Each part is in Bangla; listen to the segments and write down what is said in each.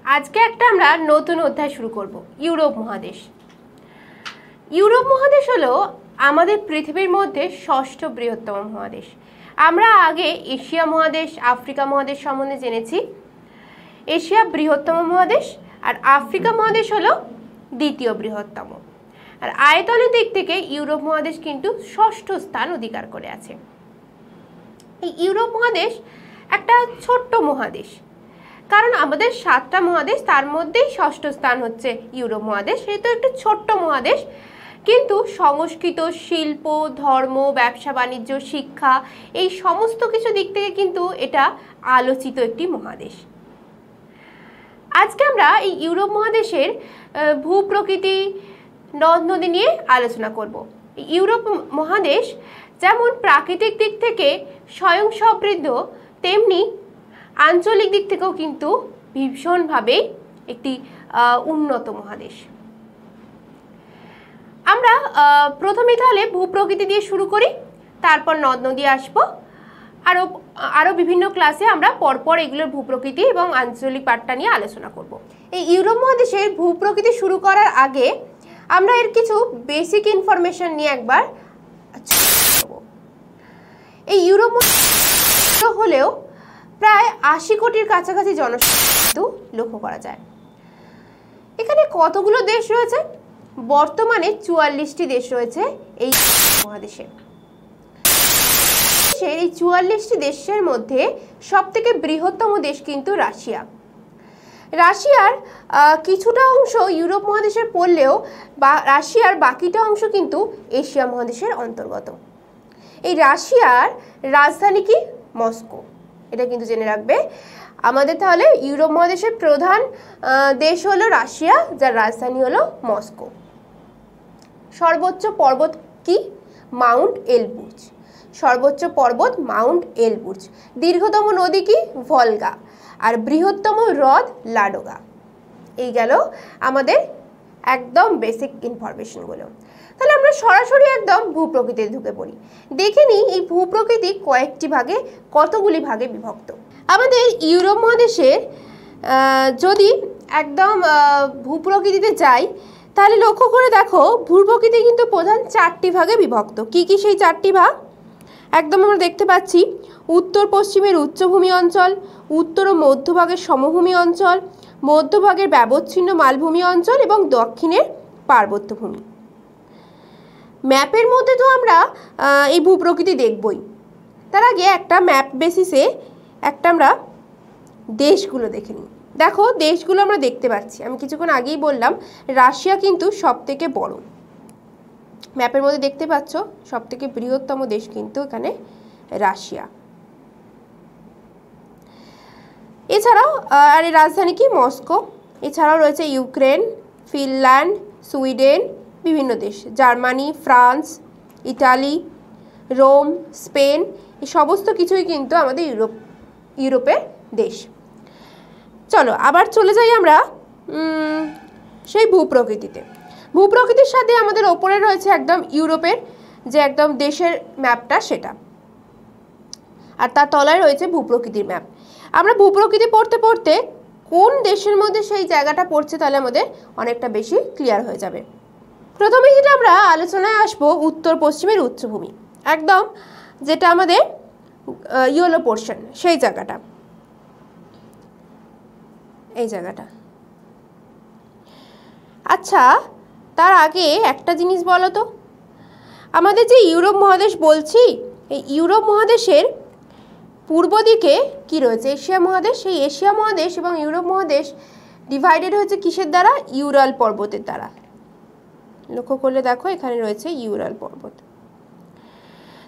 আজকে একটা আমরা নতুন অধ্যায় শুরু করব ইউরোপ মহাদেশ। ইউরোপ মহাদেশ হলো আমাদের পৃথিবীর মধ্যে ষষ্ঠ বৃহত্তম মহাদেশ। আমরা আগে এশিয়া মহাদেশ, আফ্রিকা মহাদেশ সম্বন্ধে জেনেছি। এশিয়া বৃহত্তম মহাদেশ আর আফ্রিকা মহাদেশ হলো দ্বিতীয় বৃহত্তম। আর আয়তনের দিক থেকে ইউরোপ মহাদেশ কিন্তু ষষ্ঠ স্থান অধিকার করে আছে। এই ইউরোপ মহাদেশ একটা ছোট্ট মহাদেশ, কারণ আমাদের 7টা মহাদেশ, তার মধ্যেই ষষ্ঠ স্থান হচ্ছে ইউরোপ মহাদেশ। সেহেতু একটু ছোট্ট মহাদেশ, কিন্তু সংস্কৃত, শিল্প, ধর্ম, ব্যবসা বাণিজ্য, শিক্ষা এই সমস্ত কিছু দিক থেকে কিন্তু এটা আলোচিত একটি মহাদেশ। আজকে আমরা এই ইউরোপ মহাদেশের ভূপ্রকৃতি, নদ নদী নিয়ে আলোচনা করব। ইউরোপ মহাদেশ যেমন প্রাকৃতিক দিক থেকে স্বয়ং সমৃদ্ধ, তেমনি আঞ্চলিক দিক থেকেও কিন্তু ভীষণভাবে একটি উন্নত মহাদেশ। আমরা প্রথমেই তাহলে ভূপ্রকৃতি দিয়ে শুরু করি, তারপর নদ নদী আসবো। আরও বিভিন্ন ক্লাসে আমরা পরপর এগুলোর ভূপ্রকৃতি এবং আঞ্চলিক পার্টটা নিয়ে আলোচনা করব। এই ইউরোপ মহাদেশের ভূপ্রকৃতি শুরু করার আগে আমরা এর কিছু বেসিক ইনফরমেশন নিয়ে একবার এই ইউরোপ হলেও প্রায় 80 কোটির কাছাকাছি জনসংখ্যা কিন্তু লক্ষ্য করা যায়। এখানে কতগুলো দেশ রয়েছে? বর্তমানে 44টি দেশ রয়েছে এই মহাদেশে। এই 44টি দেশের মধ্যে সবথেকে বৃহত্তম দেশ কিন্তু রাশিয়া। রাশিয়ার কিছুটা অংশ ইউরোপ মহাদেশে পড়লেও রাশিয়ার বাকিটা অংশ কিন্তু এশিয়া মহাদেশের অন্তর্গত। এই রাশিয়ার রাজধানী কি? মস্কো। এটা কিন্তু জেনে রাখবে আমাদের। তাহলে ইউরোপ মহাদেশের প্রধান দেশ হলো রাশিয়া, যার রাজধানী হলো মস্কো। সর্বোচ্চ পর্বত কি? Mount Elburz. সর্বোচ্চ পর্বত মাউন্ট এলবুর্জ। দীর্ঘতম নদী কি? ভলগা। আর বৃহত্তম হ্রদ লাডোগা। এই গেল আমাদের একদম বেসিক ইনফরমেশনগুলো। তাহলে আমরা সরাসরি একদম ভূপ্রকৃতিতে ঢুকে পড়ি। দেখে নিই এই ভূপ্রকৃতি কয়েকটি ভাগে, কতগুলি ভাগে বিভক্ত। আমাদের ইউরোপ মহাদেশের যদি একদম ভূপ্রকৃতিতে যাই, তাহলে লক্ষ্য করে দেখো ভূপ্রকৃতি কিন্তু প্রধান 4টি ভাগে বিভক্ত। কি কি সেই 4টি ভাগ? একদম আমরা দেখতে পাচ্ছি উত্তর পশ্চিমের উচ্চভূমি অঞ্চল, উত্তর ও মধ্যভাগের সমভূমি অঞ্চল, মধ্যভাগের ব্যবচ্ছিন্ন মালভূমি অঞ্চল এবং দক্ষিণের পার্বত্য ভূমি। ম্যাপের মধ্যে তো আমরা এই ভূপ্রকৃতি দেখবই, তার আগে একটা ম্যাপ বেসিসে একটা আমরা দেশগুলো দেখে নিই। দেখো দেশগুলো আমরা দেখতে পাচ্ছি, আমি কিছুক্ষণ আগেই বললাম রাশিয়া কিন্তু সবথেকে বড়। ম্যাপের মধ্যে দেখতে পাচ্ছ সবথেকে বৃহত্তম দেশ কিন্তু এখানে রাশিয়া। এছাড়াও আর এর রাজধানী কি? মস্কো। এছাড়াও রয়েছে ইউক্রেন, ফিনল্যান্ড, সুইডেন, বিভিন্ন দেশ, Germany, France, Italy, Rome, Spain, এই সমস্ত কিছুই কিন্তু আমাদের ইউরোপের দেশ। চলো আবার চলে যাই আমরা সেই ভূপ্রকৃতিতে। ভূপ্রকৃতির সাথে আমাদের ওপরে রয়েছে একদম ইউরোপের যে একদম দেশের ম্যাপটা, সেটা, আর তার তলায় রয়েছে ভূপ্রকৃতির ম্যাপ। আমরা ভূপ্রকৃতি পড়তে পড়তে কোন দেশের মধ্যে সেই জায়গাটা পড়ছে তাহলে আমাদের অনেকটা বেশি ক্লিয়ার হয়ে যাবে। প্রথমে যেটা আমরা আলোচনায় আসবো উত্তর পশ্চিমের উচ্চভূমি, একদম যেটা আমাদের ইয়েলো পোর্শন, সেই জায়গাটা, এই জায়গাটা। আচ্ছা তার আগে একটা জিনিস বলো তো, আমাদের যে ইউরোপ মহাদেশ বলছি, এই ইউরোপ মহাদেশের পূর্ব দিকে কি রয়েছে? এশিয়া মহাদেশ। সেই এশিয়া মহাদেশ এবং ইউরোপ মহাদেশ ডিভাইডেড হয়েছে কিসের দ্বারা? ইউরাল পর্বতের দ্বারা। লক্ষ্য করলে দেখো এখানে রয়েছে ইউরাল পর্বত।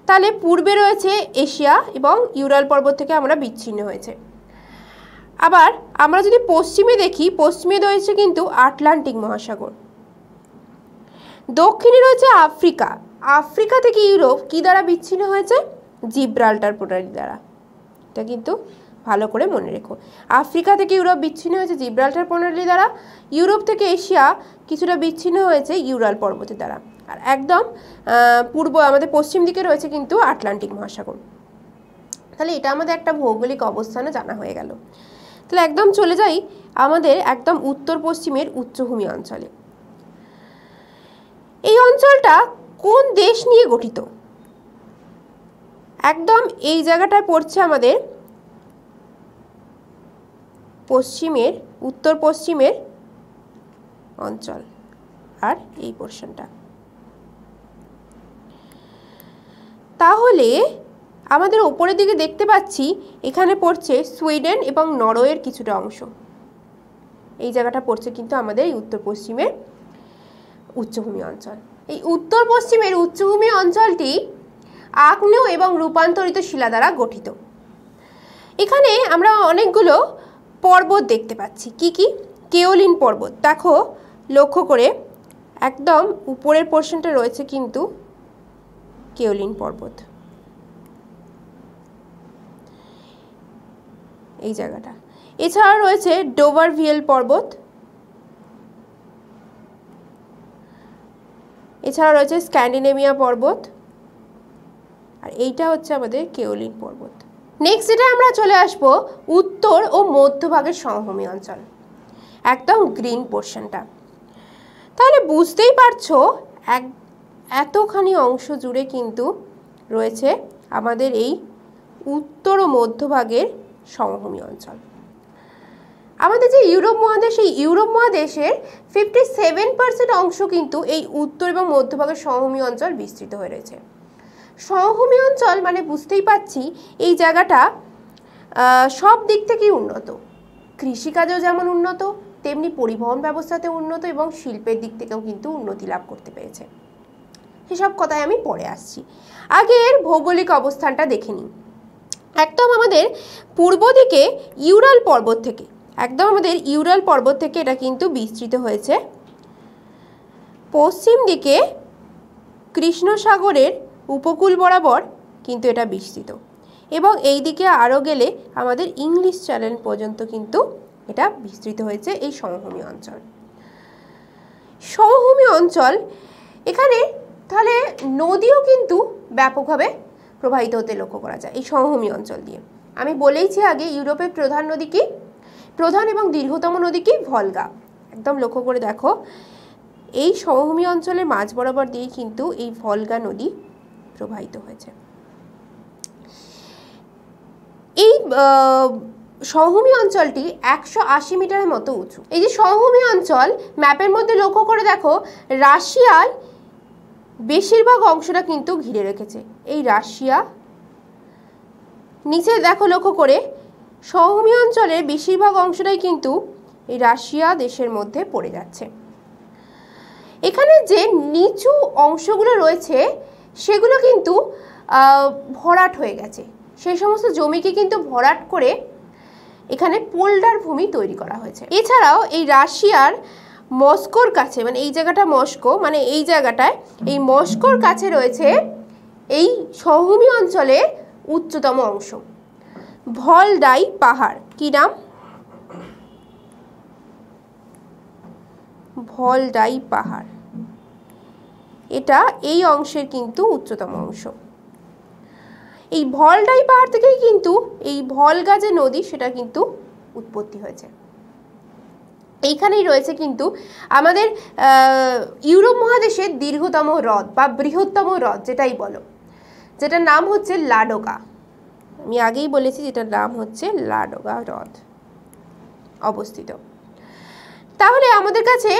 তাহলে পূর্বে রয়েছে এশিয়া এবং ইউরাল পর্বত থেকে আমরা বিচ্ছিন্ন হয়েছে। আবার আমরা যদি পশ্চিমে দেখি, পশ্চিমে রয়েছে কিন্তু আটলান্টিক মহাসাগর। দক্ষিণে রয়েছে আফ্রিকা। আফ্রিকা থেকে ইউরোপ কি দ্বারা বিচ্ছিন্ন হয়েছে? জিব্রাল্টার প্রণালী দ্বারা। এটা কিন্তু ভালো করে মনে রেখো, আফ্রিকা থেকে ইউরোপ বিচ্ছিন্ন হয়েছে জিব্রাল্টার প্রণালী দ্বারা। ইউরোপ থেকে এশিয়া কিছুটা বিচ্ছিন্ন হয়েছে ইউরাল পর্বতের দ্বারা। আর একদম পূর্ব আমাদের পশ্চিম দিকে রয়েছে কিন্তু আটলান্টিক মহাসাগর। তাহলে এটা আমাদের একটা ভৌগোলিক অবস্থানও জানা হয়ে গেল। তাহলে একদম চলে যাই আমাদের একদম উত্তর পশ্চিমের উচ্চভূমি অঞ্চলে। এই অঞ্চলটা কোন দেশ নিয়ে গঠিত? একদম এই জায়গাটায় পড়ছে আমাদের পশ্চিমের, উত্তর পশ্চিমের অঞ্চল, আর এই পোর্শনটা। তাহলে আমাদের উপরের দিকে দেখতে পাচ্ছি এখানে পড়ছে সুইডেন এবং নরওয়ের কিছুটা অংশ। এই জায়গাটা পড়ছে কিন্তু আমাদের এই উত্তর পশ্চিমের উচ্চভূমি অঞ্চল। এই উত্তর পশ্চিমের উচ্চভূমি অঞ্চলটি আগ্নেয় এবং রূপান্তরিত শিলা দ্বারা গঠিত। এখানে আমরা অনেকগুলো পর্বত দেখতে পাচ্ছি। কি কি? কেওলিন পর্বত। দেখো লক্ষ্য করে, একদম উপরের পোর্শনটা রয়েছে কিন্তু কেওলিন পর্বত, এই জায়গাটা। এছাড়া রয়েছে ডোভারভিয়েল পর্বত, এছাড়া রয়েছে স্ক্যান্ডিনেভিয়া পর্বত, আর এইটা হচ্ছে আমাদের কেওলিন পর্বত। নেক্সট যেটা আমরা চলে আসব উত্তর ও মধ্যভাগের সমভূমি অঞ্চল, একদম গ্রিন পোর্শনটা। তাহলে বুঝতেই পারছো এতখানি অংশ জুড়ে কিন্তু রয়েছে আমাদের এই উত্তর ও মধ্যভাগের সমভূমি অঞ্চল। আমাদের যে ইউরোপ মহাদেশ, এই ইউরোপ মহাদেশের 57% অংশ কিন্তু এই উত্তর এবং মধ্যভাগের সমভূমি অঞ্চল বিস্তৃত হয়ে রয়েছে। সমভূমি অঞ্চল মানে বুঝতেই পাচ্ছি এই জায়গাটা সব দিক থেকেই উন্নত। কৃষিকাজেও যেমন উন্নত, তেমনি পরিবহন ব্যবস্থাতে উন্নত এবং শিল্পের দিক থেকেও কিন্তু উন্নতি লাভ করতে পেরেছে। সেসব কথায় আমি পরে আসছি। আগে এর ভৌগোলিক অবস্থানটা দেখে নিই। একদম আমাদের পূর্ব দিকে ইউরাল পর্বত থেকে, একদম আমাদের ইউরাল পর্বত থেকে এটা কিন্তু বিস্তৃত হয়েছে। পশ্চিম দিকে কৃষ্ণ সাগরের উপকূল বরাবর কিন্তু এটা বিস্তৃত, এবং এই দিকে আরও গেলে আমাদের ইংলিশ চ্যানেল পর্যন্ত কিন্তু এটা বিস্তৃত হয়েছে এই সমভূমি অঞ্চল। সমভূমি অঞ্চল এখানে তাহলে নদীও কিন্তু ব্যাপকভাবে প্রবাহিত হতে লক্ষ্য করা যায় এই সমভূমি অঞ্চল দিয়ে। আমি বলেইছি আগে ইউরোপের প্রধান নদী কি, প্রধান এবং দীর্ঘতম নদী কি? ভলগা। একদম লক্ষ্য করে দেখো, এই সমভূমি অঞ্চলের মাঝ বরাবর দিয়ে কিন্তু এই ভলগা নদী প্রবাহিত হয়েছে। এই সমভূমি অঞ্চলটি 180 মিটারের মতো উঁচু। এই যে সমভূমি অঞ্চল, ম্যাপের মধ্যে লক্ষ্য করে দেখো রাশিয়ার বেশিরভাগ অংশটা কিন্তু ঘিরে রেখেছে। এই রাশিয়া, নিচে দেখো লক্ষ্য করে সমভূমি অঞ্চলের বেশিরভাগ অংশটাই কিন্তু এই রাশিয়া দেশের মধ্যে পড়ে যাচ্ছে। এখানে যে নিচু অংশগুলো রয়েছে সেগুলো কিন্তু ভরাট হয়ে গেছে। সেই সমস্ত জমিকে কিন্তু ভরাট করে এখানে পোল্ডার ভূমি তৈরি করা হয়েছে। এছাড়াও এই রাশিয়ার মস্কোর কাছে, মানে এই জায়গাটা মস্কো, মানে এই জায়গাটায় এই মস্কোর কাছে রয়েছে এই সমভূমি অঞ্চলের উচ্চতম অংশ ভলডাই পাহাড়। কি নাম? ভলডাই পাহাড়। এটা এই অংশের কিন্তু উচ্চতম অংশ। এই ভলডাই পাহাড় থেকেই কিন্তু এই ভলগা যে নদী সেটা কিন্তু উৎপত্তি হয়েছে। এইখানেই রয়েছে কিন্তু আমাদের ইউরোপ মহাদেশের দীর্ঘতম হ্রদ বা বৃহত্তম হ্রদ যেটাই বলো, যেটার নাম হচ্ছে লাডোগা। আমি আগেই বলেছি যেটার নাম হচ্ছে লাডোগা হ্রদ অবস্থিত। তাহলে আমাদের কাছে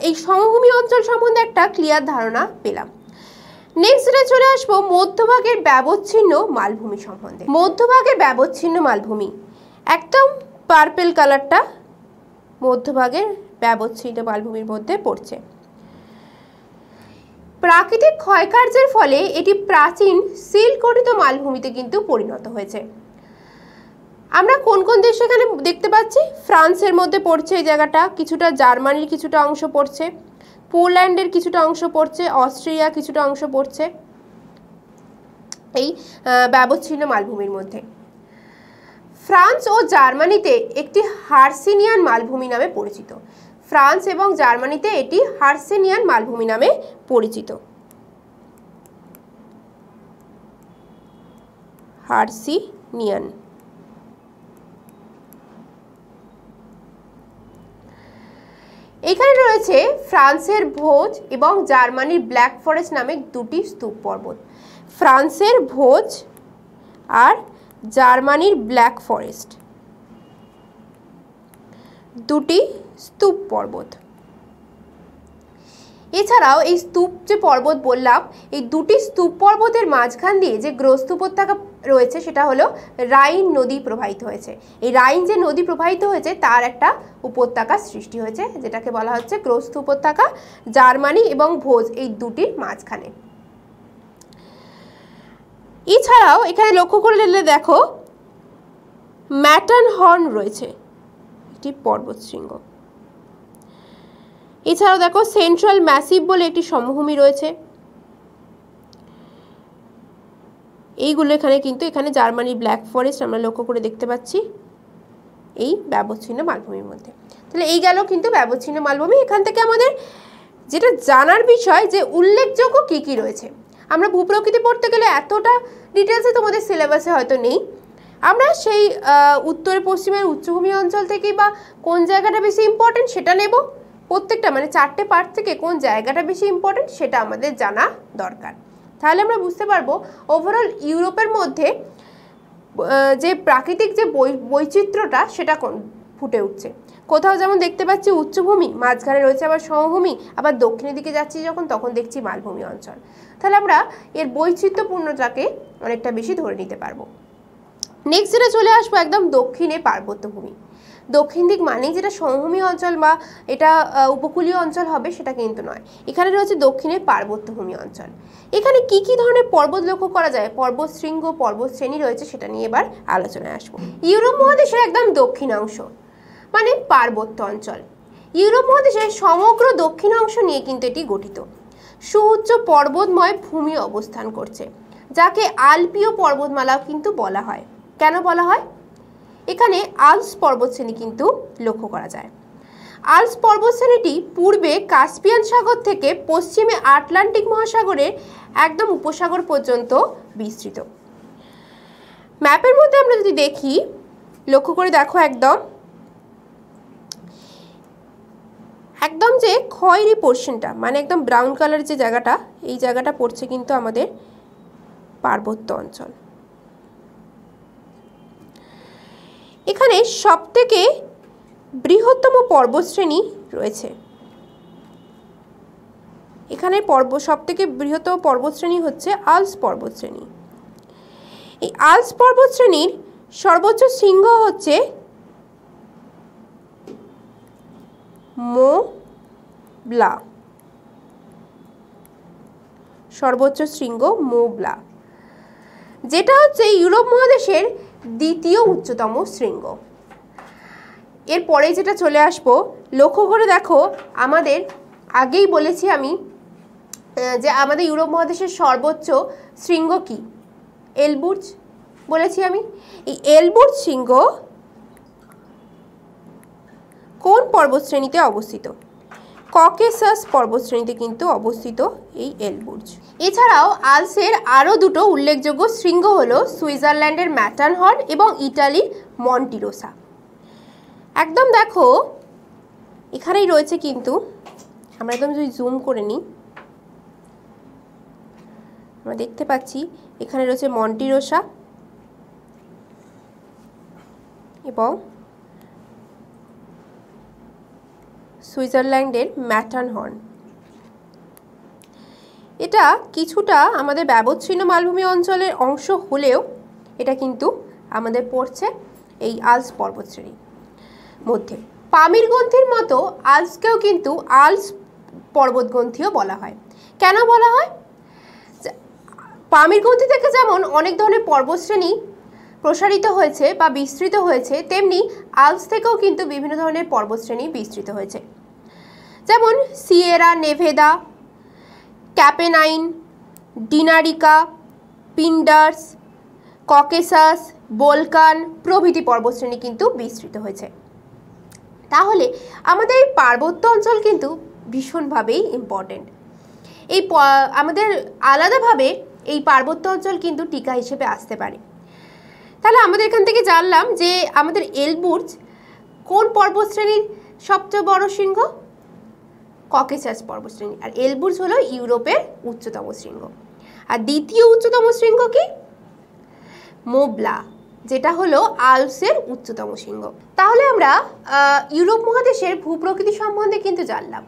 এই সমভূমি অঞ্চল সম্বন্ধে একটা ক্লিয়ার ধারণা পেলাম। নেক্সট ডে চলে আসবো মধ্যভাগের ব্যবচ্ছিন্ন মালভূমি সম্বন্ধে। মধ্যভাগের ব্যবচ্ছিন্ন মালভূমি, একদম পার্পেল কালারটা মধ্যভাগের ব্যবচ্ছিন্ন মালভূমির মধ্যে পড়ছে। প্রাকৃতিক ক্ষয়কার্যের ফলে এটি প্রাচীন সিল্ক গঠিত মালভূমিতে কিন্তু পরিণত হয়েছে। আমরা কোন কোন দেশ এখানে দেখতে পাচ্ছি? ফ্রান্সের মধ্যে পড়ছে এই জায়গাটা, কিছুটা জার্মানির কিছুটা অংশ পড়ছে, পোল্যান্ডের কিছুটা অংশ পড়ছে, অস্ট্রিয়া কিছুটা অংশ পড়ছে এই ব্যবচ্ছিন্ন মালভূমির মধ্যে। ফ্রান্স ও জার্মানিতে একটি হার্সিনিয়ান মালভূমি নামে পরিচিত। ফ্রান্স এবং জার্মানিতে এটি হার্সিনিয়ান মালভূমি নামে পরিচিত। হার্সিনিয়ান। এখানে রয়েছে ফ্রান্সের ভোজ এবং জার্মানির ব্ল্যাক ফরেস্ট নামে দুটি স্তূপ পর্বত। ফ্রান্সের ভোজ আর জার্মানির ব্ল্যাক ফরেস্ট দুটি স্তূপ পর্বত। এছাড়াও এই স্তূপ যে পর্বত বললাম, এই দুটি স্তূপ পর্বতের মাঝখান দিয়ে যে গ্রস্ত উপত্যকা রয়েছে সেটা হলো রাইন নদী প্রবাহিত হয়েছে। এই রাইন যে নদী প্রবাহিত হয়েছে তার একটা উপত্যকা সৃষ্টি হয়েছে, যেটাকে বলা হচ্ছে গ্রস্ত উপত্যকা, জার্মানি এবং ভোজ এই দুটির মাঝখানে। এছাড়াও এখানে লক্ষ্য করে নিলে দেখো ম্যাটারহর্ন রয়েছে, একটি পর্বত শৃঙ্গ। এছাড়াও দেখো সেন্ট্রাল ম্যাসিভ বলে একটি সমভূমি রয়েছে। এইগুলো এখানে জার্মানির ব্ল্যাক ফরেস্ট আমরা লক্ষ্য করে দেখতে পাচ্ছি এই ব্যবচ্ছিন্ন মালভূমির মধ্যে। তাহলে এই গেল কিন্তু ব্যবচ্ছিন্ন মালভূমি। এখান থেকে আমাদের যেটা জানার বিষয় যে উল্লেখযোগ্য কি কি রয়েছে। আমরা ভূপ্রকৃতি পড়তে গেলে এতটা ডিটেলসে তোমাদের সিলেবাসে হয়তো নেই। আমরা সেই উত্তর পশ্চিমের উচ্চভূমি অঞ্চল থেকে বা কোন জায়গাটা বেশি ইম্পর্টেন্ট সেটা নেব। প্রত্যেকটা মানে 4টে পার্ট থেকে কোন জায়গাটা বেশি ইম্পর্টেন্ট সেটা আমাদের জানা দরকার। তাহলে আমরা বুঝতে পারবো ওভারঅল ইউরোপের মধ্যে যে প্রাকৃতিক যে বৈচিত্র্যটা সেটা ফুটে উঠছে। কোথাও যেমন দেখতে পাচ্ছি উচ্চভূমি, মাঝখানে রয়েছে আবার সমভূমি, আবার দক্ষিণের দিকে যাচ্ছি যখন তখন দেখছি মালভূমি অঞ্চল। তাহলে আমরা এর বৈচিত্র্যপূর্ণতাকে অনেকটা বেশি ধরে নিতে পারবো। নেক্সট যেটা চলে আসবো একদম দক্ষিণে পার্বত্যভূমি। দক্ষিণ দিক মানেই যেটা সমভূমি অঞ্চল বা এটা উপকূলীয় অঞ্চল হবে সেটা কিন্তু নয়। এখানে রয়েছে দক্ষিণের পার্বত্যভূমি অঞ্চল। এখানে কি কি ধরনের পর্বত লক্ষ্য করা যায়, পর্বত শৃঙ্গ, পর্বত শ্রেণী রয়েছে সেটা নিয়ে এবার আলোচনায় আসবো। ইউরোপ মহাদেশের একদম দক্ষিণাংশ মানে পার্বত্য অঞ্চল। ইউরোপ মহাদেশের সমগ্র দক্ষিণাংশ নিয়ে কিন্তু এটি গঠিত। সুউচ্চ পর্বতময় ভূমি অবস্থান করছে, যাকে আল্পীয় পর্বতমালাও কিন্তু বলা হয়। কেন বলা হয়? এখানে আল্পস পর্বতশ্রেণী কিন্তু লক্ষ্য করা যায়। আল্পস পর্বতশ্রেণীটি পূর্বে কাস্পিয়ান সাগর থেকে পশ্চিমে আটলান্টিক মহাসাগরের একদম উপসাগর পর্যন্ত বিস্তৃত। ম্যাপের মধ্যে আমরা যদি দেখি, লক্ষ্য করে দেখো একদম যে খয়েরি পোর্শনটা মানে একদম ব্রাউন কালার যে জায়গাটা, এই জায়গাটা পড়ছে কিন্তু আমাদের পার্বত্য অঞ্চল। এখানে সবথেকে বৃহত্তম পর্বতশ্রেণী রয়েছে। এখানে সবথেকে বৃহত্তম পর্বতশ্রেণী হচ্ছে আল্পস পর্বতশ্রেণী। এই আল্পস পর্বতশ্রেণীর সর্বোচ্চ শৃঙ্গ হচ্ছে মো ব্লা। সর্বোচ্চ শৃঙ্গ মো ব্লা, যেটা হচ্ছে ইউরোপ মহাদেশের দ্বিতীয় উচ্চতম শৃঙ্গ। এরপরে যেটা চলে আসবো, লক্ষ্য করে দেখো আমাদের আগেই বলেছি আমি যে আমাদের ইউরোপ মহাদেশের সর্বোচ্চ শৃঙ্গ কি, এলবুর্জ বলেছি আমি। এই এলবুর্জ শৃঙ্গ কোন পর্বতশ্রেণীতে অবস্থিত? ককেসাস পর্বতশ্রেণীতে কিন্তু অবস্থিত এই এলবুর্জ। এছাড়াও আল্পসের আরও দুটো উল্লেখযোগ্য শৃঙ্গ হলো সুইজারল্যান্ডের ম্যাটারহর্ন এবং ইটালির মন্টি রোসা। একদম দেখো এখানেই রয়েছে কিন্তু, আমরা একদম যদি জুম করে নিই আমরা দেখতে পাচ্ছি এখানে রয়েছে মন্টি রোসা এবং সুইজারল্যান্ডের ম্যাটারহর্ন। এটা কিছুটা আমাদের ব্যবচ্ছিন্ন মালভূমি অঞ্চলের অংশ হলেও এটা কিন্তু আমাদের পড়ছে এই আল্পস পর্বতশ্রেণীর মধ্যে। পামিরগ্রন্থির মতো আল্পসকেও কিন্তু আল্পস পর্বতগ্রন্থিও বলা হয়। কেন বলা হয়? পামিরগ্রন্থি থেকে যেমন অনেক ধরনের পর্বতশ্রেণী প্রসারিত হয়েছে বা বিস্তৃত হয়েছে, তেমনি আল্পস থেকেও কিন্তু বিভিন্ন ধরনের পর্বতশ্রেণী বিস্তৃত হয়েছে। যেমন সিয়েরা নেভেদা, ক্যাপেনাইন, ডিনারিকা, পিন্ডার্স, ককেসাস, বোলকান প্রভৃতি পর্বতশ্রেণী কিন্তু বিস্তৃত হয়েছে। তাহলে আমাদের এই পার্বত্য অঞ্চল কিন্তু ভীষণভাবেই ইম্পর্টেন্ট। এই আমাদের আলাদাভাবে এই পার্বত্য অঞ্চল কিন্তু টিকা হিসেবে আসতে পারে। তাহলে আমাদের এখান থেকে জানলাম যে আমাদের এলবুর্জ কোন পর্বতশ্রেণীর সবচেয়ে বড় শৃঙ্গ? ককেসাস পর্বতশৃঙ্গ, আর এলবুর্জ হলো ইউরোপের উচ্চতম শৃঙ্গ। আর দ্বিতীয় উচ্চতম শৃঙ্গ কি? মোবলা, যেটা হলো আল্পসের উচ্চতম শৃঙ্গ। তাহলে আমরা ইউরোপ মহাদেশের ভূপ্রকৃতি সম্বন্ধে কিন্তু জানলাম।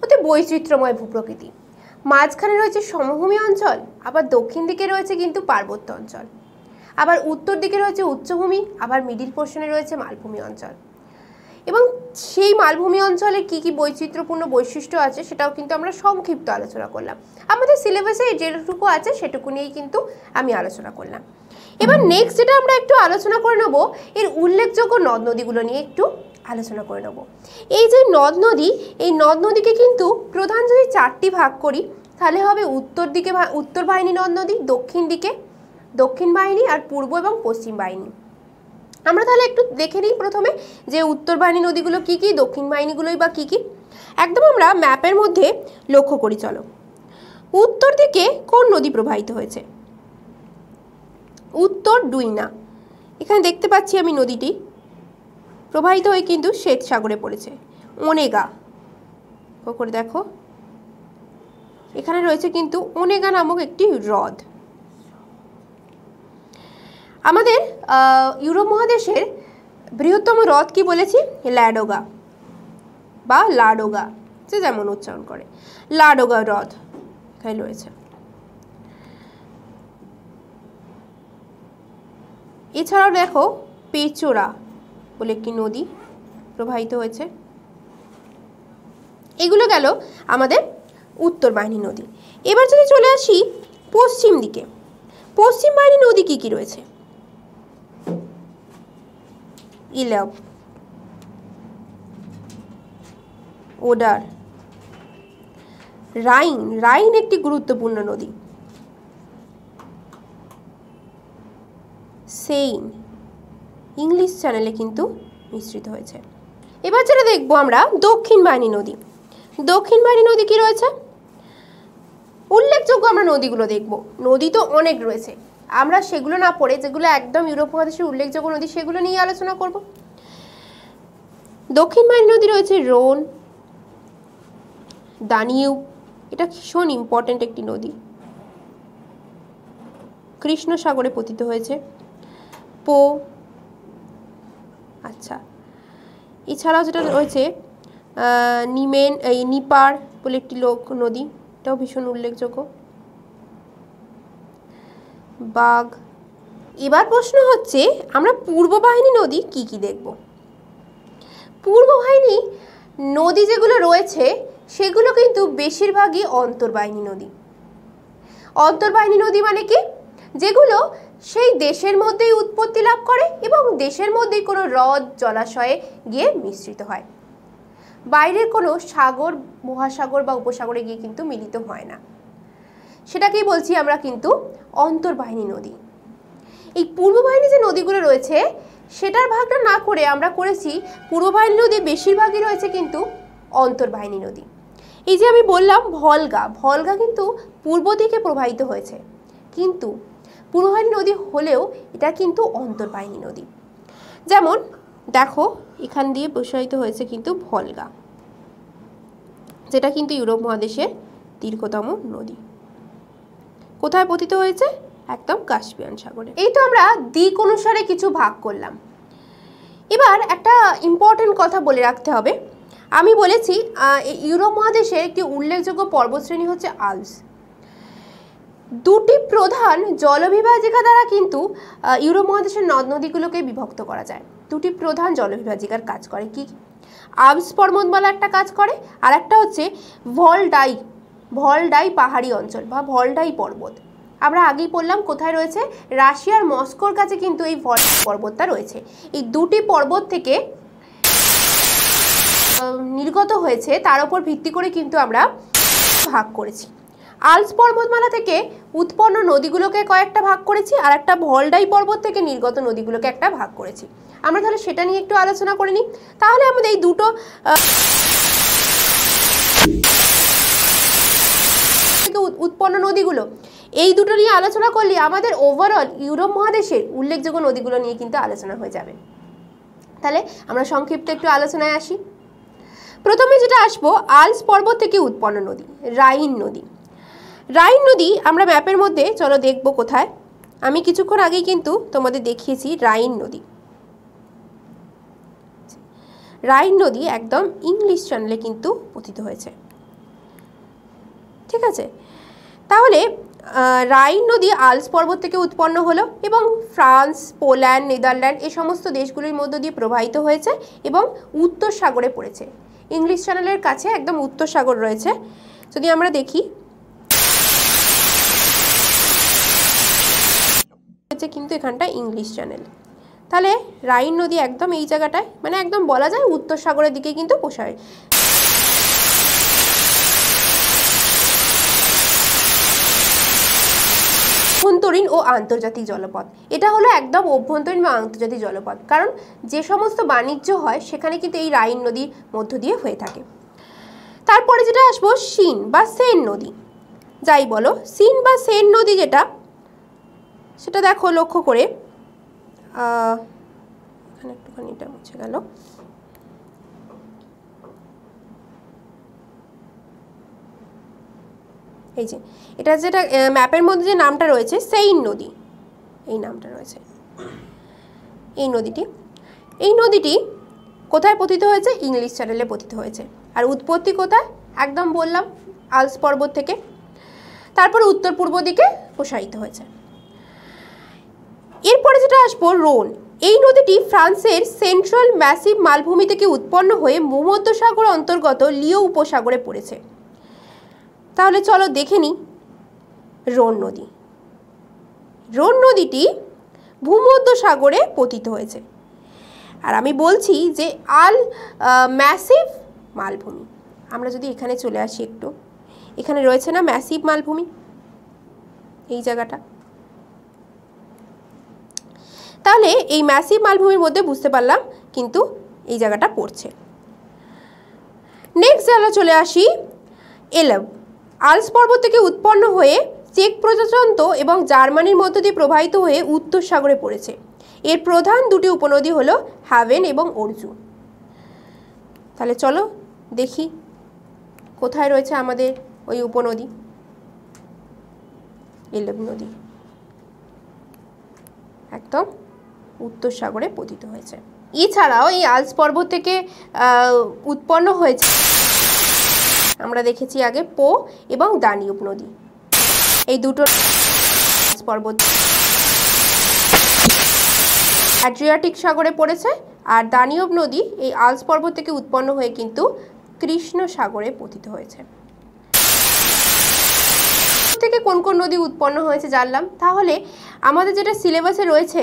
অতি বৈচিত্র্যময় ভূপ্রকৃতি, মাঝখানে রয়েছে সমভূমি অঞ্চল, আবার দক্ষিণ দিকে রয়েছে কিন্তু পার্বত্য অঞ্চল, আবার উত্তর দিকে রয়েছে উচ্চভূমি, আবার মিডিল পোর্শনে রয়েছে মালভূমি অঞ্চল। এবং সেই মালভূমি অঞ্চলে কি কি বৈচিত্র্যপূর্ণ বৈশিষ্ট্য আছে সেটাও কিন্তু আমরা সংক্ষিপ্ত আলোচনা করলাম। আমাদের সিলেবাসে যেটুকু আছে সেটুকু নিয়েই কিন্তু আমি আলোচনা করলাম। এবার নেক্সট যেটা আমরা একটু আলোচনা করে নেব, এর উল্লেখযোগ্য নদ নদীগুলো নিয়ে একটু আলোচনা করে নেব। এই যে নদ নদী, এই নদ নদীকে কিন্তু প্রধান যদি 4টি ভাগ করি তাহলে হবে উত্তর দিকে উত্তর বাহিনী নদ নদী, দক্ষিণ দিকে দক্ষিণ বাহিনী, আর পূর্ব এবং পশ্চিম বাহিনী। আমরা তাহলে একটু দেখে নিই প্রথমে যে উত্তর বাহিনী নদীগুলো কি কি, দক্ষিণ বাহিনীগুলোই বা কি কি। একদম আমরা ম্যাপের মধ্যে লক্ষ্য করি। চলো, উত্তর দিকে কোন নদী প্রবাহিত হয়েছে? উত্তর ডুইনা। এখানে দেখতে পাচ্ছি আমি নদীটি প্রবাহিত হয়ে কিন্তু শ্বেত সাগরে পড়েছে। ওনেগা করে দেখো, এখানে রয়েছে কিন্তু ওনেগা নামক একটি হ্রদ। আমাদের ইউরোপ মহাদেশের বৃহত্তম হ্রদ কি বলেছি? ল্যাডোগা বা লাডোগা, যে যেমন উচ্চারণ করে, লাডোগা হ্রদ এখানে রয়েছে। এছাড়াও দেখো পেচোরা বলে একটি নদী প্রবাহিত হয়েছে। এগুলো গেল আমাদের উত্তর বাহিনী নদী। এবার যদি চলে আসি পশ্চিম দিকে, পশ্চিম বাহিনী নদী কি কি রয়েছে? ইলাব, ওডার, রাইন। রাইন একটি গুরুত্বপূর্ণ নদী। সেইন ইংলিশ চ্যানেলে কিন্তু মিশ্রিত হয়েছে। এবার যেটা দেখবো আমরা দক্ষিণ বাহিনী নদী। দক্ষিণ বাহিনী নদী কি রয়েছে? উল্লেখযোগ্য আমরা নদীগুলো দেখব। নদী তো অনেক রয়েছে, আমরা সেগুলো না পড়ে যেগুলো একদম ইউরোপ মহাদেশের উল্লেখযোগ্য নদী সেগুলো নিয়ে আলোচনা করব। দক্ষিণ বাহিনী নদী রয়েছে রোন, দানিউব, এটা ভীষণ ইম্পর্টেন্ট একটি নদী, কৃষ্ণ সাগরে পতিত হয়েছে। পো, আচ্ছা, এছাড়াও যেটা রয়েছে নিপার বলে একটি নদী, এটাও ভীষণ উল্লেখযোগ্য। বাঘ। এবার প্রশ্ন হচ্ছে আমরা পূর্ব বাহিনী নদী কি কি দেখব? পূর্ব বাহিনী নদী যেগুলো রয়েছে সেগুলো কিন্তু বেশিরভাগই অন্তর্বাহিনী নদী। অন্তর্বাহিনী নদী মানে কি? যেগুলো সেই দেশের মধ্যেই উৎপত্তি লাভ করে এবং দেশের মধ্যেই কোনো হ্রদ জলাশয়ে গিয়ে মিশ্রিত হয়, বাইরের কোনো সাগর, মহাসাগর বা উপসাগরে গিয়ে কিন্তু মিলিত হয় না। সেটাকেই বলছি আমরা কিন্তু অন্তর্বাহিনী নদী। এই পূর্ব বাহিনী যে নদীগুলো রয়েছে সেটার ভাগটা না করে আমরা করেছি পূর্ব বাহিনী নদী বেশিরভাগই রয়েছে কিন্তু অন্তর্বাহিনী নদী। এই যে আমি বললাম ভলগা, ভলগা কিন্তু পূর্ব দিকে প্রবাহিত হয়েছে, কিন্তু পূর্ব বাহিনী নদী হলেও এটা কিন্তু অন্তর্বাহিনী নদী। যেমন দেখো এখান দিয়ে প্রসারিত হয়েছে কিন্তু ভলগা, যেটা কিন্তু ইউরোপ মহাদেশের দীর্ঘতম নদী। কোথায় পতিত হয়েছে? একদম কাস্পিয়ান সাগরে। এই তো আমরা দিক অনুসারে কিছু ভাগ করলাম। এবার একটা ইম্পর্টেন্ট কথা বলে রাখতে হবে, আমি বলেছি ইউরোপ মহাদেশের একটি উল্লেখযোগ্য পর্বতশ্রেণী হচ্ছে আল্পস। দুটি প্রধান জলবিভাজিকা দ্বারা কিন্তু ইউরোপ মহাদেশের নদ নদীগুলোকে বিভক্ত করা যায়। দুটি প্রধান জলবিভাজিকার কাজ করে কি? আল্পস পর্বতমালা একটা কাজ করে, আর একটা হচ্ছে ভলডাই পাহাড়ি অঞ্চল বা ভলডাই পর্বত। আমরা আগেই বললাম কোথায় রয়েছে, রাশিয়ার মস্কোর কাছে কিন্তু এই ভলডাই পর্বতটা রয়েছে। এই দুটি পর্বত থেকে নির্গত হয়েছে, তার উপর ভিত্তি করে কিন্তু আমরা ভাগ করেছি। আল্পস পর্বতমালা থেকে উৎপন্ন নদীগুলোকে কয়েকটা ভাগ করেছি, আর একটা ভলডাই পর্বত থেকে নির্গত নদীগুলোকে একটা ভাগ করেছি। আমরা তাহলে সেটা নিয়ে একটু আলোচনা করে নিই। তাহলে আমাদের এই দুটো উৎপন্ন নদীগুলো, এই দুটো নিয়ে আলোচনা করলে আমাদের ওভারঅল ইউরোপ মহাদেশের উল্লেখযোগ্য নদীগুলো নিয়ে কিন্তু আলোচনা হয়ে যাবে। তাহলে আমরা সংক্ষিপ্ত একটু আলোচনায় আসি। প্রথমে যেটা আসবো, আল্পস পর্বত থেকে উৎপন্ন নদী রাইন নদী। রাইন নদী আমরা ম্যাপের মধ্যে চলো দেখব কোথায়। আমি কিছুক্ষণ আগেই কিন্তু তোমাদের দেখিয়েছি রাইন নদী। রাইন নদী একদম ইংলিশ চ্যানেলে কিন্তু পতিত হয়েছে, ঠিক আছে। তাহলে রাইন নদী আল্পস পর্বত থেকে উৎপন্ন হলো এবং ফ্রান্স, পোল্যান্ড, নেদারল্যান্ড এই সমস্ত দেশগুলির মধ্য দিয়ে প্রবাহিত হয়েছে এবং উত্তর সাগরে পড়েছে। ইংলিশ চ্যানেলের কাছে একদম উত্তর সাগর রয়েছে। যদি আমরা দেখি কিন্তু এখানটা ইংলিশ চ্যানেল, তাহলে রাইন নদী একদম এই জায়গাটায়, মানে একদম বলা যায় উত্তর সাগরের দিকে কিন্তু প্রসারে। অভ্যন্তরীণ ও আন্তর্জাতিক জলপথ, এটা হলো একদম অভ্যন্তরীণ বা আন্তর্জাতিক জলপথ, কারণ যে সমস্ত বাণিজ্য হয় সেখানে কিন্তু এই রাইন নদীর মধ্য দিয়ে হয়ে থাকে। তারপরে যেটা আসবো, সিন বা সেন নদী। যাই বলো, সিন বা সেন নদী যেটা, সেটা দেখো লক্ষ্য করে, এখানে একটুখানি এটা মুছে গেল। এই যে এটা যেটা ম্যাপের মধ্যে যে নামটা রয়েছে সেইন নদী, এই নামটা রয়েছে এই নদীটি কোথায় পতিত হয়েছে? ইংলিশ চ্যানেলে পতিত হয়েছে। আর উৎপত্তি কোথায়? একদম বললাম আল্পস পর্বত থেকে, তারপর উত্তর পূর্ব দিকে প্রসারিত হয়েছে। এরপরে যেটা আসবো, রোন। এই নদীটি ফ্রান্সের সেন্ট্রাল ম্যাসিভ মালভূমি থেকে উৎপন্ন হয়ে ভূমধ্যসাগর অন্তর্গত লিও উপসাগরে পড়েছে। তাহলে চলো দেখে নিই রোন নদী। রোন নদীটি ভূমধ্যসাগরে পতিত হয়েছে। আর আমি বলছি যে ম্যাসিভ মালভূমি। আমরা যদি এখানে চলে আসি একটু, এখানে রয়েছে না ম্যাসিভ মালভূমি, এই জায়গাটা, তাহলে এই ম্যাসিভ মালভূমির মধ্যে বুঝতে পারলাম কিন্তু এই জায়গাটা পড়ছে। নেক্সট জায়গা চলে আসি, এলব। আল্পস পর্বত থেকে উৎপন্ন হয়ে চেক প্রজাতন্ত্র এবং জার্মানির মধ্য দিয়ে প্রবাহিত হয়ে উত্তর সাগরে পড়েছে। এর প্রধান দুটি উপনদী হলো হ্যাভেন এবং অর্জু। তাহলে চলো দেখি কোথায় রয়েছে আমাদের ওই উপনদী, এলব নদী একদম উত্তর সাগরে পতিত হয়েছে। এছাড়াও এই আল্পস পর্বত থেকে উৎপন্ন হয়েছে, আমরা দেখেছি আগে, পো এবং দানিউব নদী, এই দুটো পর্বত অ্যাড্রিয়াটিক সাগরে পড়েছে। আর দানিউব নদী এই আল্পস পর্বত থেকে উৎপন্ন হয়ে কিন্তু কৃষ্ণ সাগরে পতিত হয়েছে। থেকে কোন কোন নদী উৎপন্ন হয়েছে জানলাম। তাহলে আমাদের যেটা সিলেবাসে রয়েছে,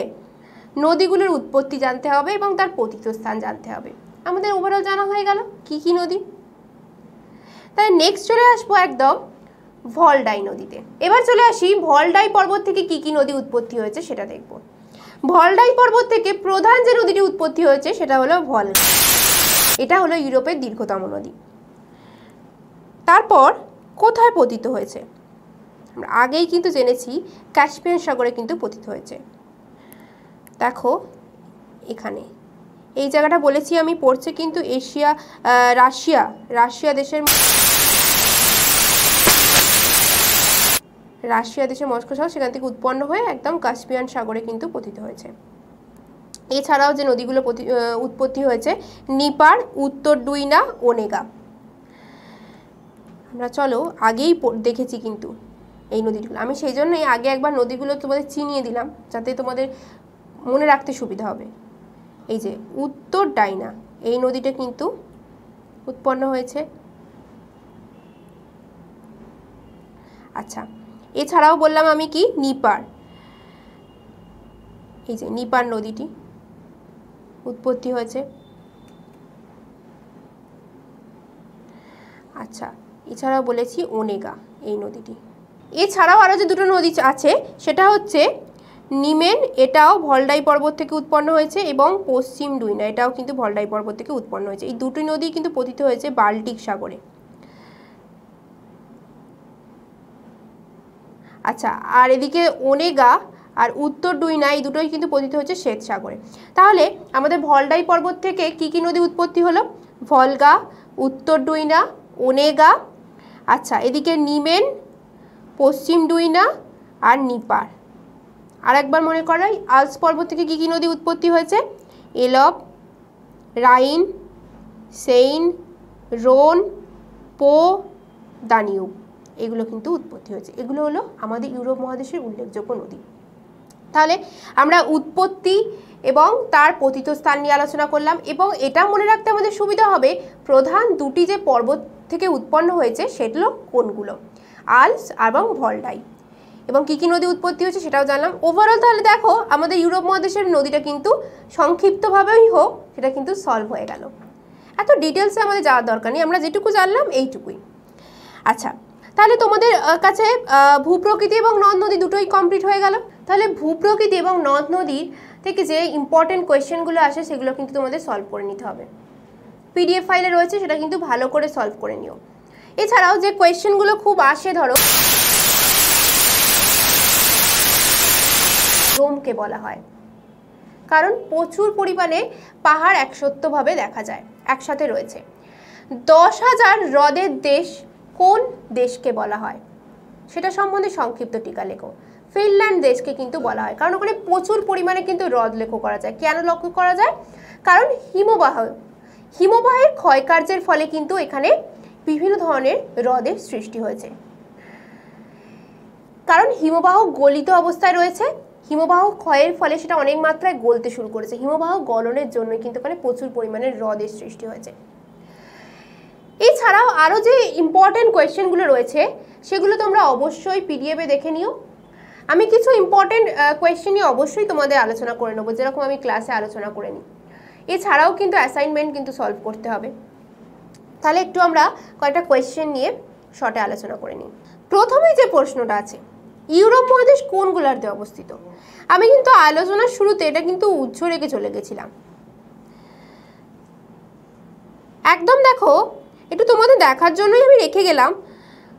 নদীগুলোর উৎপত্তি জানতে হবে এবং তার পতিত স্থান জানতে হবে। আমাদের ওভারঅল জানা হয়ে গেল কি কি নদী। তাই নেক্সট চলে আসবো একদম ভলডাই নদীতে। এবার চলে আসি ভলডাই পর্বত থেকে কি কি নদী উৎপত্তি হয়েছে সেটা দেখব। ভলডাই পর্বত থেকে প্রধান যে নদীটি উৎপত্তি হয়েছে সেটা হলো ভলগা। এটা হলো ইউরোপের দীর্ঘতম নদী। তারপর কোথায় পতিত হয়েছে? আমরা আগেই কিন্তু জেনেছি ক্যাস্পিয়ান সাগরে কিন্তু পতিত হয়েছে। দেখো এখানে এই জায়গাটা বলেছি আমি, পড়ছে কিন্তু রাশিয়া দেশের মস্কো শহর, সেখান থেকে উৎপন্ন হয়ে একদম কাস্পিয়ান সাগরে কিন্তু পতিত হয়েছে। এছাড়াও যে নদীগুলো উৎপত্তি হয়েছে, নিপার, উত্তর ডুইনা, ওনেগা। আমরা চলো আগেই দেখেছি কিন্তু এই নদীগুলো, আমি সেই জন্যই আগে একবার নদীগুলো তোমাদের চিনিয়ে দিলাম যাতে তোমাদের মনে রাখতে সুবিধা হবে। এই যে উত্তর ডাইনা, এই নদীটা কিন্তু উৎপন্ন হয়েছে। আচ্ছা, এছাড়াও বললাম আমি কি, নিপার, এই যে নিপার নদীটি উৎপত্তি হয়েছে। আচ্ছা, এছাড়াও বলেছি ওনেগা, এই নদীটি। এছাড়াও আরও যে দুটো নদী আছে সেটা হচ্ছে নিমেন, এটাও ভলডাই পর্বত থেকে উৎপন্ন হয়েছে, এবং পশ্চিম ডুইনা, এটাও কিন্তু ভলডাই পর্বত থেকে উৎপন্ন হয়েছে। এই দুটি নদী কিন্তু পতিত হয়েছে বাল্টিক সাগরে। আচ্ছা, আর এদিকে ওনেগা আর উত্তর ডুইনা, এই দুটোই কিন্তু পতিত হয়েছে শ্বেত সাগরে। তাহলে আমাদের ভলডাই পর্বত থেকে কি কি নদী উৎপত্তি হলো? ভলগা, উত্তর ডুইনা, ওনেগা, আচ্ছা এদিকে নিমেন, পশ্চিম ডুইনা আর নিপার। আর একবার মনে করাই, আল্পস পর্বত থেকে কী কী নদী উৎপত্তি হয়েছে? এলব, রাইন, সেইন, রোন, পো, দানিউব, এগুলো কিন্তু উৎপত্তি হয়েছে। এগুলো হলো আমাদের ইউরোপ মহাদেশের উল্লেখযোগ্য নদী। তাহলে আমরা উৎপত্তি এবং তার পতিতস্থান নিয়ে আলোচনা করলাম, এবং এটা মনে রাখতে আমাদের সুবিধা হবে প্রধান দুটি যে পর্বত থেকে উৎপন্ন হয়েছে সেগুলো কোনগুলো, আল্পস এবং ভলডাই, এবং কী কী নদী উৎপত্তি হয়েছে সেটাও জানলাম। ওভারঅল তাহলে দেখো আমাদের ইউরোপ মহাদেশের নদীটা কিন্তু সংক্ষিপ্তভাবেই হোক সেটা কিন্তু সলভ হয়ে গেল। এত ডিটেলসে আমাদের যাওয়ার দরকার নেই, আমরা যেটুকু জানলাম এইটুকুই। আচ্ছা, তাহলে তোমাদের কাছে ভূপ্রকৃতি এবং নদ নদী দুটোই কমপ্লিট হয়ে গেল। তাহলে ভূপ্রকৃতি এবং নদ নদীর থেকে যে ইম্পর্টেন্ট কোয়েশ্চেনগুলো আসে সেগুলো কিন্তু তোমাদের সলভ করে নিতে হবে। পিডিএফ ফাইলে রয়েছে, সেটা কিন্তু ভালো করে সলভ করে নিও। এছাড়াও যে কোয়েশ্চেনগুলো খুব আসে, ধরো রোমকে বলা হয় কারণ প্রচুর পরিমাণে পাহাড় একসত্যভাবে দেখা যায়, একসাথে রয়েছে। 10,000 হ্রদের দেশ কোন দেশকে বলা হয় সেটা সম্বন্ধে সংক্ষিপ্ত টিকা লেখো। ফিনল্যান্ড দেশকে কিন্তু বলা হয়, কারণ ওখানে প্রচুর পরিমাণে কিন্তু হ্রদ লক্ষ্য করা যায়। কেন লক্ষ্য করা যায়? কারণ হিমবাহের ক্ষয়কার্যের ফলে কিন্তু এখানে বিভিন্ন ধরনের হ্রদের সৃষ্টি হয়েছে। কারণ হিমবাহ গলিত অবস্থায় রয়েছে, হিমবাহ ক্ষয়ের ফলে সেটা অনেক মাত্রায় গলতে শুরু করেছে। হিমবাহ গলনের জন্য কিন্তু এখানে প্রচুর পরিমাণে হ্রদের সৃষ্টি হয়েছে। এছাড়াও আরও যে ইম্পর্টেন্ট কোয়েশ্চেনগুলো রয়েছে সেগুলো তোমরা অবশ্যই পিডিএফে দেখে নিও। আমি কিছু ইম্পর্টেন্ট কোয়েশ্চেন নিয়ে অবশ্যই তোমাদের আলোচনা করে নেবো, যেরকম আমি ক্লাসে আলোচনা করে নিই। এছাড়াও কিন্তু অ্যাসাইনমেন্ট কিন্তু সলভ করতে হবে। তাহলে একটু আমরা কয়েকটা কোয়েশ্চেন নিয়ে শর্টে আলোচনা করে নিই। প্রথমেই যে প্রশ্নটা আছে, ইউরোপ মহাদেশ কোন গোলার্ধে অবস্থিত? আমি কিন্তু আলোচনার শুরুতে এটা কিন্তু উৎস রেখে চলে গেছিলাম। একদম দেখো, একটু তোমাদের দেখার জন্যই আমি রেখে গেলাম।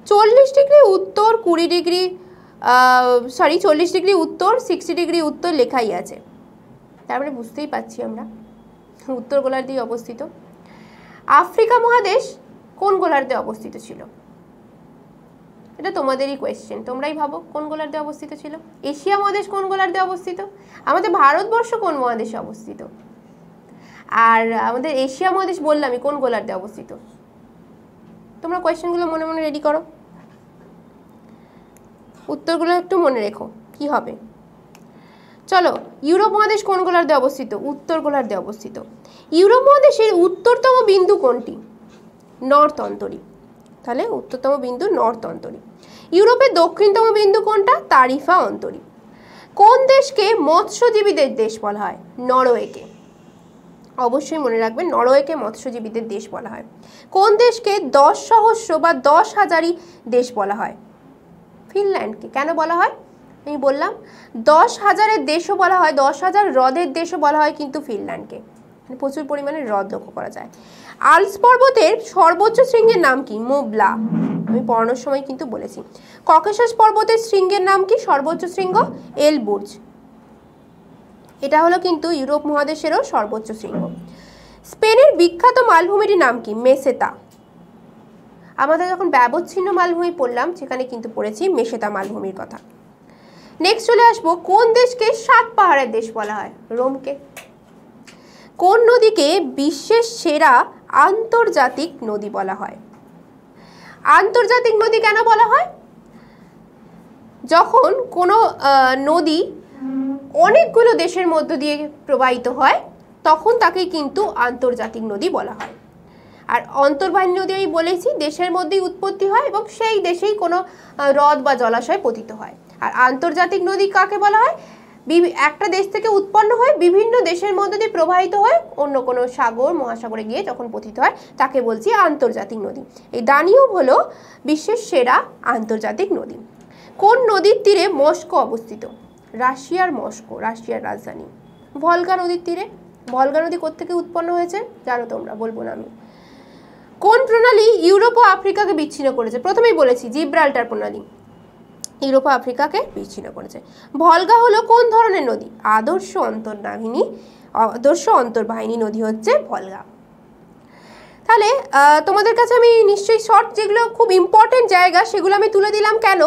40 ডিগ্রি উত্তর, 40 ডিগ্রি উত্তর, 60 ডিগ্রি উত্তর লেখাই আছে, তারপরে বুঝতেই পারছি আমরা উত্তর গোলার্ধেই অবস্থিত। আফ্রিকা মহাদেশ কোন গোলার্ধে অবস্থিত ছিল? এটা তোমাদেরই কোয়েশ্চেন, তোমরাই ভাবো কোন গোলার্ধে অবস্থিত ছিল। এশিয়া মহাদেশ কোন গোলার্ধে অবস্থিত? আমাদের ভারতবর্ষ কোন মহাদেশে অবস্থিত? আর আমাদের এশিয়া মহাদেশ বললামই কোন গোলার্ধে অবস্থিত। তোমরা কোয়েশ্চেনগুলো মনে মনে রেডি করো, উত্তরগুলো একটু মনে রেখো কি হবে। চলো, ইউরোপ মহাদেশ কোন গোলার্ধে অবস্থিত? উত্তর গোলার্ধে অবস্থিত। ইউরোপ মহাদেশের উত্তরতম বিন্দু কোনটি? নর্থ অন্তরীপ। তাহলে উত্তরতম বিন্দু নর্থ অন্তরীপ। ইউরোপের দক্ষিণতম বিন্দু কোনটা? তারিফা অন্তরীপ। কোন দেশকে মৎস্যজীবীদের দেশ বলা হয়? নরওয়েকে। অবশ্যই মনে রাখবেন, নরওয়েকে মৎস্যজীবীদের দেশ বলা হয়। কোন দেশকে 10 সহস্র বা 10,000 দেশ বলা হয়? ফিনল্যান্ডকে। কেন বলা হয়? আমি বললাম 10,000 দেশও বলা হয়, 10,000 হ্রদের দেশও বলা হয় কিন্তু ফিনল্যান্ডকে, প্রচুর পরিমাণে হ্রদ লক্ষ্য করা যায়। আল্পস পর্বতের সর্বোচ্চ শৃঙ্গের নাম কি? মোবলা, আমি পড়ানোর সময় কিন্তু বলেছি। ককেশাস পর্বতের শৃঙ্গের নাম কি? সর্বোচ্চ শৃঙ্গ এলবুর্জ, এটা হলো কিন্তু ইউরোপ মহাদেশেরও সর্বোচ্চ শৃঙ্গ। স্পেনের বিখ্যাত মালভূমিটির নাম কি? মেসেতা। আমাদের যখন ব্যবচ্ছিন্ন মালভূমি পড়লাম সেখানে কিন্তু পড়েছি মেসেতা মালভূমির কথা। নেক্সট চলে আসবো, কোন দেশকে 7 পাহাড়ের দেশ বলা হয়? রোমকে। কোন নদীকে বিশ্বের সেরা আন্তর্জাতিক নদী বলা হয়? আন্তর্জাতিক নদী কেন বলা হয়? যখন কোনো নদী অনেকগুলো দেশের মধ্য দিয়ে প্রবাহিত হয় তখন তাকে কিন্তু আন্তর্জাতিক নদী বলা হয়। আর অন্তর্বাহিনী নদী আমি বলেছি দেশের মধ্যেই উৎপত্তি হয় এবং সেই দেশেই কোনো হ্রদ বা জলাশয় পতিত হয়। আর আন্তর্জাতিক নদী কাকে বলা হয়? একটা দেশ থেকে উৎপন্ন হয়ে বিভিন্ন দেশের মধ্যে দিয়ে প্রবাহিত হয়ে অন্য কোনো সাগর মহাসাগরে গিয়ে যখন পতিত হয় তাকে বলছি আন্তর্জাতিক নদী। এই দানিউব হলো বিশ্বের সেরা আন্তর্জাতিক নদী। কোন নদীর তীরে মস্কো অবস্থিত? রাশিয়ার মস্কো, রাশিয়ার রাজধানী। ভলগা নদীর তীরে। ভলগা নদী কোত্থেকে উৎপন্ন হয়েছে জানো তোমরা, বলবো না আমি। কোন প্রণালী ইউরোপ ও আফ্রিকাকে বিচ্ছিন্ন করেছে? প্রথমেই বলেছি জিব্রাল্টার প্রণালী ইউরোপ ও আফ্রিকাকে বিচ্ছিন্ন করেছে। ভলগা হলো কোন ধরনের নদী? আদর্শ অন্তর্বাহিনী নদী হচ্ছে ভলগা। তাহলে তোমাদের কাছে আমি নিশ্চয়ই শর্ট যেগুলো খুব ইম্পর্টেন্ট জায়গা সেগুলো আমি তুলে দিলাম। কেন?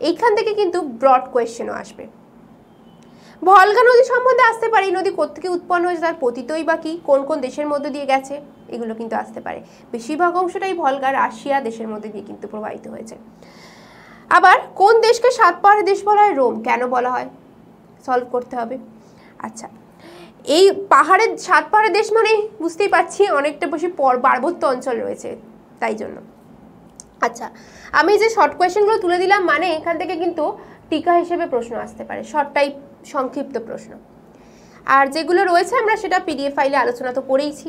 এইখান থেকে কিন্তু ব্রড কোয়েশ্চেনও আসবে। ভলগা নদী সম্বন্ধে আসতে পারে, এই নদী কোত্থেকে উৎপন্ন হয়েছে, তার পতিতই বা কি, কোন কোন দেশের মধ্যে দিয়ে গেছে, এগুলো কিন্তু আসতে পারে। বেশিরভাগ অংশটাই ভলগা রাশিয়া দেশের মধ্যে দিয়ে কিন্তু প্রবাহিত হয়েছে। আবার কোন দেশকে সাত পাহাড়ের দেশ বলা হয়? রোম। কেন বলা হয়? সলভ করতে হবে। আচ্ছা, এই পাহাড়ের সাত পাহাড়ের দেশ মানে বুঝতেই পারছি অনেকটা বেশি পার্বত্য অঞ্চল রয়েছে, তাই জন্য। আচ্ছা, আমি যে শর্ট কোয়েশ্চেনগুলো তুলে দিলাম মানে এখান থেকে কিন্তু টিকা হিসেবে প্রশ্ন আসতে পারে, শর্ট টাইপ সংক্ষিপ্ত প্রশ্ন। আর যেগুলো রয়েছে আমরা সেটা পিডিএফ ফাইলে আলোচনা তো করেইছি।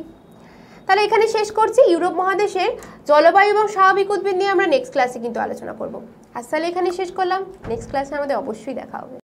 তাহলে এখানে শেষ করছি। ইউরোপ মহাদেশের জলবায়ু এবং স্বাভাবিক উদ্ভিদ নিয়ে আমরা নেক্সট ক্লাসে কিন্তু আলোচনা করব। আজ তাহলে এখানে শেষ করলাম, নেক্সট ক্লাসে আমাদের অবশ্যই দেখা হবে।